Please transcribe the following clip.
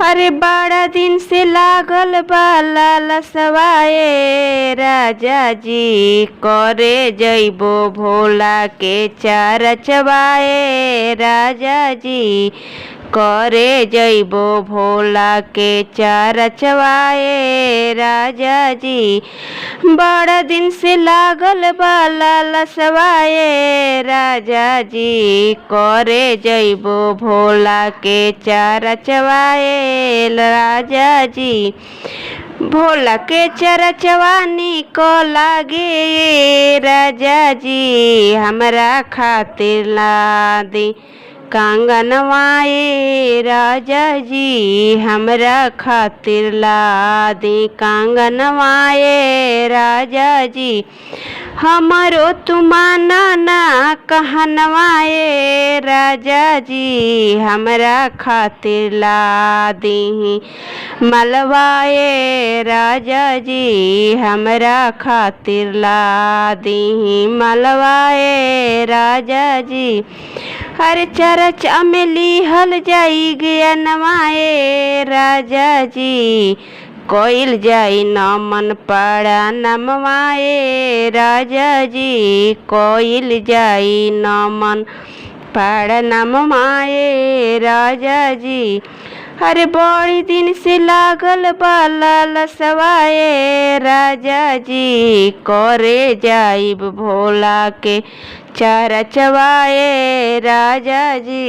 अरे बड़ा दिन से लागल बा लालसवाए राजा जी, करे जइबो भोला के चरचवाए राजा जी, करे जइबो भोला के चरचवाए राजा जी। बड़ा दिन से लागल बा लालसवाए राजा जी, करे जइबो भोला के चरचवाए राजा जी। भोला के चरचवानी को लागे राजा जी, हमरा खातिर ला दे कांगनवाए राजा जी, हमरा खातिर ला दे कांगनवाए राजा जी। हमरो तुमाना ना कहनवाए राजा जी, हमरा खातिर ला दे मलवाए राजा जी, हमरा खातिर ला दे मलवाए राजा जी। हर चरच अमली हल जाई गया नवाए राजा जी, कोइल जाई नमन पड़ा नमवाए राजा जी, कोइल जाई नमन पड़ा नमवाए राजा जी। अरे बड़ी दिन से लागल बा लालसवाए राजा जी, करे जाइब भोला के चरचवाए राजा जी।